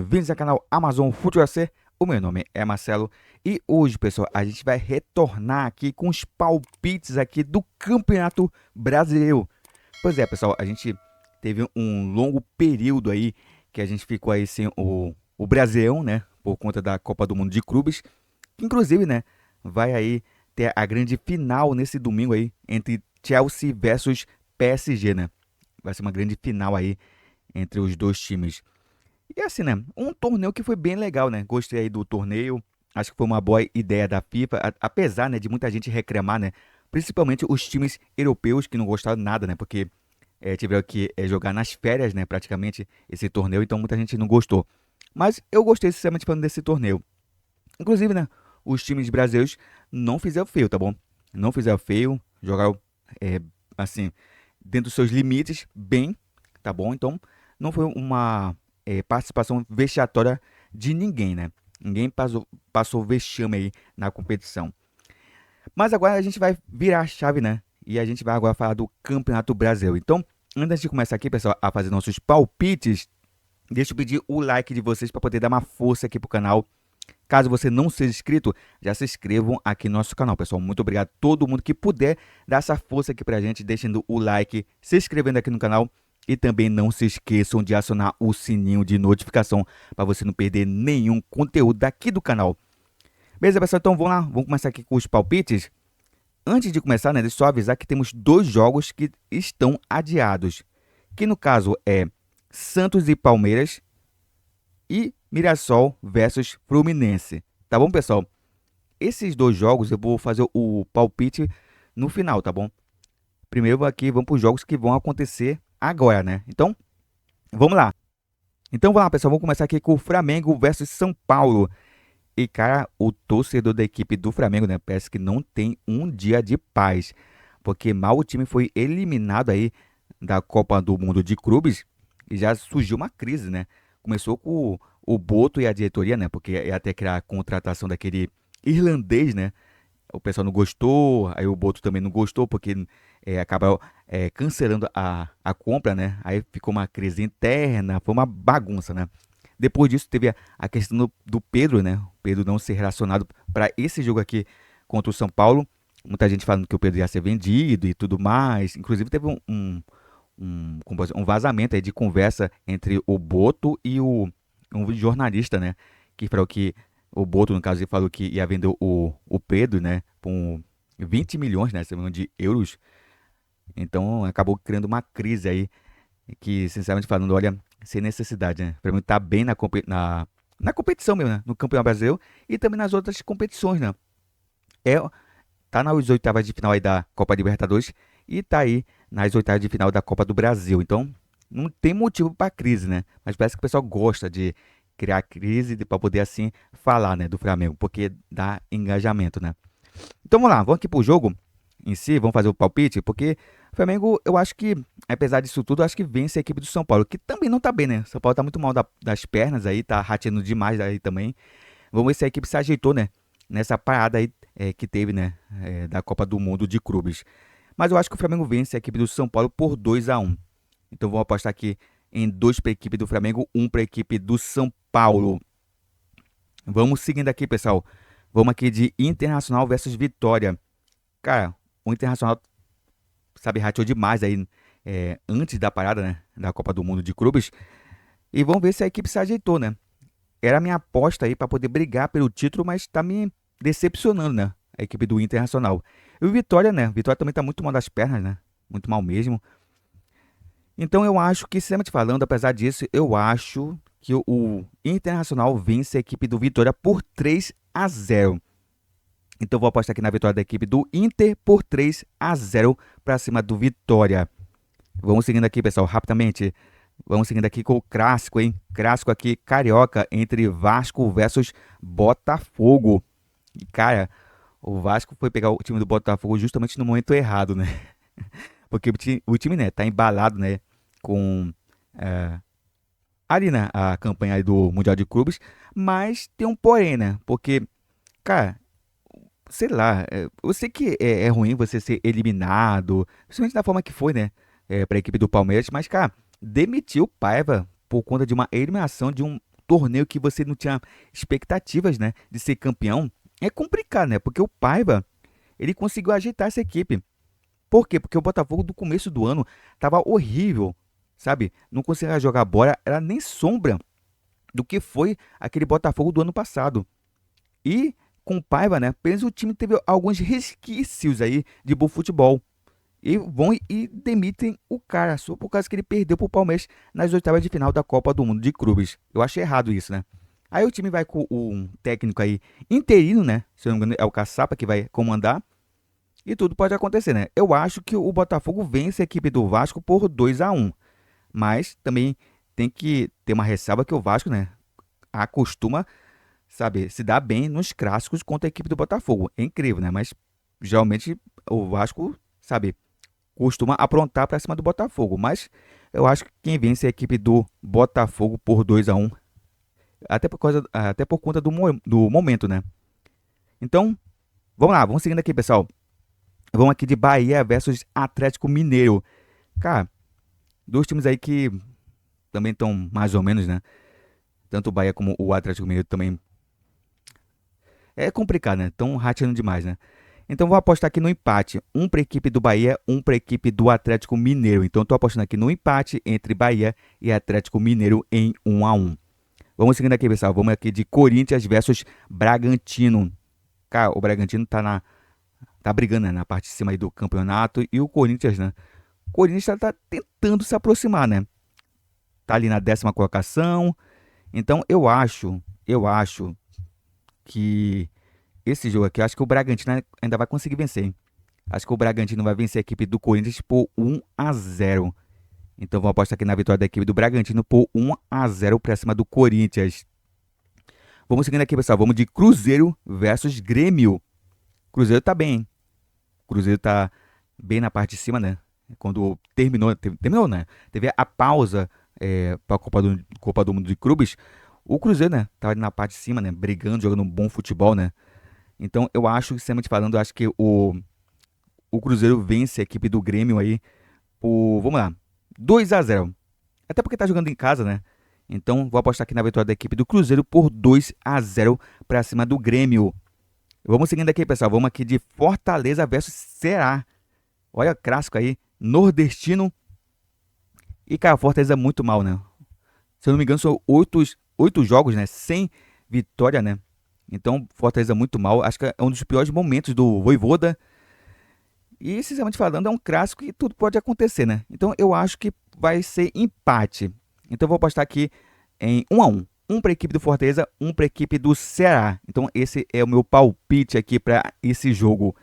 bem-vindos ao canal Amazon Futebol FC. O meu nome é Marcelo e hoje, pessoal, a gente vai retornar aqui com os palpites aqui do Campeonato Brasileiro. Pois é, pessoal, a gente teve um longo período aí que a gente ficou aí sem o Brasileirão, né, por conta da Copa do Mundo de Clubes. Inclusive, né, vai aí ter a grande final nesse domingo aí entre Chelsea versus PSG, né? Vai ser uma grande final aí entre os dois times. E assim, né? Um torneio que foi bem legal, né? Gostei aí do torneio. Acho que foi uma boa ideia da FIFA, apesar, né, de muita gente reclamar, né? Principalmente os times europeus que não gostaram nada, né? Porque tiveram que jogar nas férias, né? Praticamente esse torneio, então muita gente não gostou. Mas eu gostei, sinceramente, falando desse torneio. Inclusive, né? Os times brasileiros não fizeram feio, tá bom? Não fizeram feio, jogaram, é, assim, dentro dos seus limites, bem, tá bom? Então, não foi uma participação vexatória de ninguém, né? Ninguém passou vexame aí na competição. Mas agora a gente vai virar a chave, né? E a gente vai agora falar do Campeonato Brasileiro. Então, antes de começar aqui, pessoal, a fazer nossos palpites, deixa eu pedir o like de vocês para poder dar uma força aqui pro canal. Caso você não seja inscrito, já se inscrevam aqui no nosso canal, pessoal. Muito obrigado a todo mundo que puder dar essa força aqui pra gente, deixando o like, se inscrevendo aqui no canal e também não se esqueçam de acionar o sininho de notificação para você não perder nenhum conteúdo daqui do canal. Beleza, pessoal? Então vamos lá, vamos começar aqui com os palpites. Antes de começar, né, deixa eu só avisar que temos dois jogos que estão adiados, que no caso é Santos e Palmeiras e Mirassol versus Fluminense. Tá bom, pessoal? Esses dois jogos eu vou fazer o palpite no final, tá bom? Primeiro aqui vamos para os jogos que vão acontecer agora, né? Então, vamos lá. Então, vamos lá, pessoal. Vamos começar aqui com o Flamengo versus São Paulo. E, cara, o torcedor da equipe do Flamengo, né? Parece que não tem um dia de paz. Porque mal o time foi eliminado aí da Copa do Mundo de Clubes e já surgiu uma crise, né? Começou com o Boto e a diretoria, né? Porque ia até criar a contratação daquele irlandês, né? O pessoal não gostou, aí o Boto também não gostou, porque acaba cancelando a compra, né? Aí ficou uma crise interna, foi uma bagunça, né? Depois disso teve a questão do Pedro, né? O Pedro não ser relacionado para esse jogo aqui contra o São Paulo. Muita gente falando que o Pedro ia ser vendido e tudo mais. Inclusive teve um vazamento aí de conversa entre o Boto e um jornalista, né? Que falou que o Boto, no caso, ele falou que ia vender o Pedro, né? Por 20 milhões, né? De euros. Então acabou criando uma crise aí. Que, sinceramente falando, olha, sem necessidade, né? Pra mim tá bem na competição mesmo, né? No Campeonato Brasileiro e também nas outras competições, né? É, tá nas oitavas de final aí da Copa Libertadores e tá aí nas oitavas de final da Copa do Brasil. Então, não tem motivo para crise, né? Mas parece que o pessoal gosta de criar crise para poder assim falar, né, do Flamengo, porque dá engajamento, né? Então vamos lá, vamos aqui pro jogo em si, vamos fazer o palpite, porque o Flamengo, eu acho que, apesar disso tudo, eu acho que vence a equipe do São Paulo, que também não tá bem, né? São Paulo tá muito mal das pernas aí, tá rateando demais aí também. Vamos ver se a equipe se ajeitou, né? Nessa parada aí que teve, né? Da Copa do Mundo de Clubes. Mas eu acho que o Flamengo vence a equipe do São Paulo por 2-1. Então vamos apostar aqui em 2 para a equipe do Flamengo, 1 para a equipe do São Paulo. Vamos seguindo aqui, pessoal. Vamos aqui de Internacional versus Vitória. Cara, o Internacional, sabe, rateou demais aí antes da parada, né? Da Copa do Mundo de Clubes. E vamos ver se a equipe se ajeitou, né? Era a minha aposta aí para poder brigar pelo título, mas tá me decepcionando, né? A equipe do Internacional. E o Vitória, né? O Vitória também tá muito mal das pernas, né? Muito mal mesmo. Então eu acho que, sinceramente falando, apesar disso, eu acho que o Internacional vence a equipe do Vitória por 3-0. Então eu vou apostar aqui na vitória da equipe do Inter por 3-0 para cima do Vitória. Vamos seguindo aqui, pessoal, rapidamente. Vamos seguindo aqui com o clássico, hein? Clássico aqui, carioca, entre Vasco versus Botafogo. E, cara, o Vasco foi pegar o time do Botafogo justamente no momento errado, né? Porque o time, né, tá embalado, né, com ali, né, a campanha aí do Mundial de Clubes, mas tem um porém, né? Porque, cara, sei lá, eu sei que é ruim você ser eliminado, principalmente da forma que foi, né, pra equipe do Palmeiras, mas, cara, demitiu o Paiva por conta de uma eliminação de um torneio que você não tinha expectativas, né, de ser campeão, é complicado, né? Porque o Paiva, ele conseguiu ajeitar essa equipe. Por quê? Porque o Botafogo do começo do ano tava horrível, sabe? Não conseguia jogar bola, era nem sombra do que foi aquele Botafogo do ano passado. E com o Paiva, né? Apenas o time teve alguns resquícios aí de bom futebol. E vão e demitem o cara só por causa que ele perdeu pro Palmeiras nas oitavas de final da Copa do Mundo de Clubes. Eu achei errado isso, né? Aí o time vai com um técnico aí interino, né? Se eu não me engano, é o Caçapa que vai comandar. E tudo pode acontecer, né? Eu acho que o Botafogo vence a equipe do Vasco por 2-1. Mas também tem que ter uma ressalva que o Vasco, né? Acostuma, sabe, se dar bem nos clássicos contra a equipe do Botafogo. É incrível, né? Mas geralmente o Vasco, sabe, costuma aprontar para cima do Botafogo. Mas eu acho que quem vence é a equipe do Botafogo por 2-1. Até por conta do momento, né? Então, vamos lá, vamos seguindo aqui, pessoal. Vamos aqui de Bahia versus Atlético Mineiro. Cara, dois times aí que também estão mais ou menos, né? Tanto o Bahia como o Atlético Mineiro também é complicado, né? Estão rateando demais, né? Então vou apostar aqui no empate. Um para a equipe do Bahia, um para a equipe do Atlético Mineiro. Então estou apostando aqui no empate entre Bahia e Atlético Mineiro em 1-1. Vamos seguindo aqui, pessoal. Vamos aqui de Corinthians versus Bragantino. Cara, o Bragantino tá brigando, né, na parte de cima aí do campeonato. E o Corinthians, né? O Corinthians tá tentando se aproximar, né? Tá ali na 10ª colocação. Então eu acho que esse jogo aqui, eu acho que o Bragantino ainda vai conseguir vencer, hein? Acho que o Bragantino vai vencer a equipe do Corinthians por 1-0. Então vou apostar aqui na vitória da equipe do Bragantino por 1-0 para cima do Corinthians. Vamos seguindo aqui, pessoal. Vamos de Cruzeiro versus Grêmio. Cruzeiro tá bem, hein? Cruzeiro tá bem na parte de cima, né? Quando terminou, né? Teve a pausa para a Copa do Mundo de Clubes. O Cruzeiro, né? Tava ali na parte de cima, né? Brigando, jogando um bom futebol, né? Então eu acho, sinceramente falando, eu acho que o Cruzeiro vence a equipe do Grêmio aí por, vamos lá, 2-0. Até porque tá jogando em casa, né? Então vou apostar aqui na vitória da equipe do Cruzeiro por 2-0 para cima do Grêmio. Vamos seguindo aqui, pessoal. Vamos aqui de Fortaleza versus Ceará. Olha, clássico aí, nordestino. E, cara, Fortaleza é muito mal, né? Se eu não me engano, são oito jogos, né? Sem vitória, né? Então, Fortaleza é muito mal. Acho que é um dos piores momentos do Vojvoda. E, sinceramente falando, é um clássico e tudo pode acontecer, né? Então, eu acho que vai ser empate. Então, eu vou apostar aqui em 1-1. Um para a equipe do Fortaleza, um para a equipe do Ceará. Então, esse é o meu palpite aqui para esse jogo.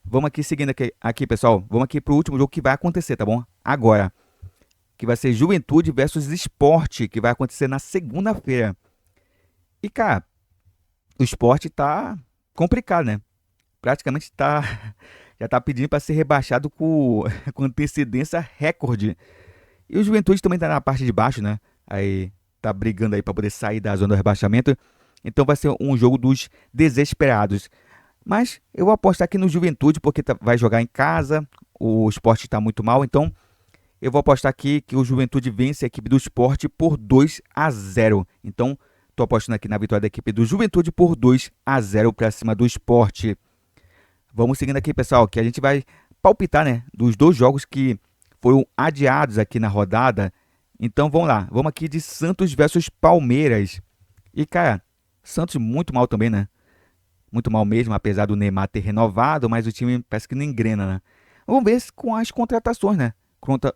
Vamos aqui seguindo aqui, pessoal. Vamos aqui para o último jogo que vai acontecer, tá bom? Agora, que vai ser Juventude versus Sport, que vai acontecer na segunda-feira. E, cara, o Sport tá complicado, né? Praticamente já tá pedindo para ser rebaixado com antecedência recorde. E o Juventude também tá na parte de baixo, né? Aí tá brigando aí para poder sair da zona do rebaixamento. Então vai ser um jogo dos desesperados. Mas eu vou apostar aqui no Juventude porque vai jogar em casa. O Sport está muito mal, então eu vou apostar aqui que o Juventude vence a equipe do Sport por 2-0. Então tô apostando aqui na vitória da equipe do Juventude por 2-0 para cima do Sport. Vamos seguindo aqui, pessoal, que a gente vai palpitar, né, dos dois jogos que foram adiados aqui na rodada. Então vamos lá, vamos aqui de Santos versus Palmeiras. E, cara, Santos muito mal também, né? Muito mal mesmo, apesar do Neymar ter renovado, mas o time parece que não engrena, né? Vamos ver se com as contratações, né?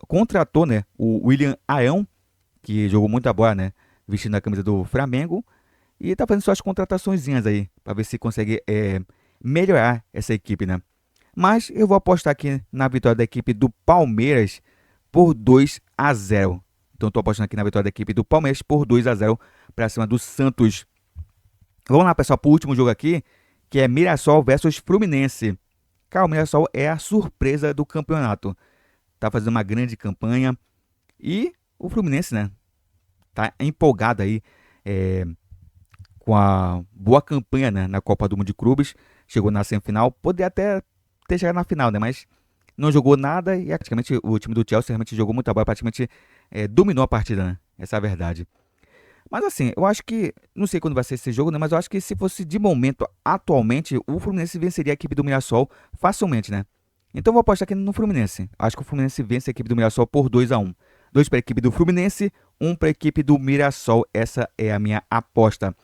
Contratou, né, o William Arão, que jogou muita bola, né? Vestindo a camisa do Flamengo. E tá fazendo suas contrataçõezinhas aí, para ver se consegue melhorar essa equipe, né? Mas eu vou apostar aqui na vitória da equipe do Palmeiras por 2-0. Então estou apostando aqui na vitória da equipe do Palmeiras por 2-0 para cima do Santos. Vamos lá, pessoal, para o último jogo aqui, que é Mirassol versus Fluminense. Cara, o Mirassol é a surpresa do campeonato. Tá fazendo uma grande campanha. E o Fluminense, né? Tá empolgado aí com a boa campanha, né, na Copa do Mundo de Clubes. Chegou na semifinal. Poderia até ter chegado na final, né? Mas não jogou nada e praticamente o time do Chelsea realmente jogou muita bola. Praticamente dominou a partida, né? Essa é a verdade. Mas assim, eu acho que, não sei quando vai ser esse jogo, né? Mas eu acho que se fosse de momento, atualmente, o Fluminense venceria a equipe do Mirassol facilmente, né? Então eu vou apostar aqui no Fluminense. Acho que o Fluminense vence a equipe do Mirassol por 2-1. 2 para a equipe do Fluminense, 1 para a equipe do Mirassol. Essa é a minha aposta.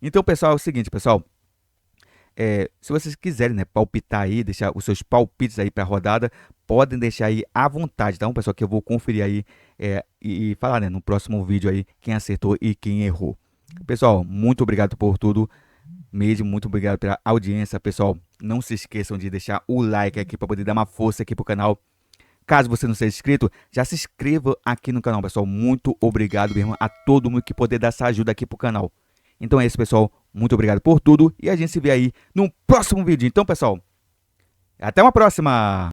Então, pessoal, é o seguinte, pessoal. Se vocês quiserem, né, palpitar aí, deixar os seus palpites aí para a rodada, podem deixar aí à vontade, tá? Pessoal, que eu vou conferir aí e falar, né, no próximo vídeo aí quem acertou e quem errou. Pessoal, muito obrigado por tudo mesmo, muito obrigado pela audiência, pessoal. Não se esqueçam de deixar o like aqui para poder dar uma força aqui pro canal. Caso você não seja inscrito, já se inscreva aqui no canal, pessoal. Muito obrigado mesmo a todo mundo que poder dar essa ajuda aqui pro canal. Então é isso, pessoal. Muito obrigado por tudo e a gente se vê aí no próximo vídeo. Então, pessoal, até uma próxima!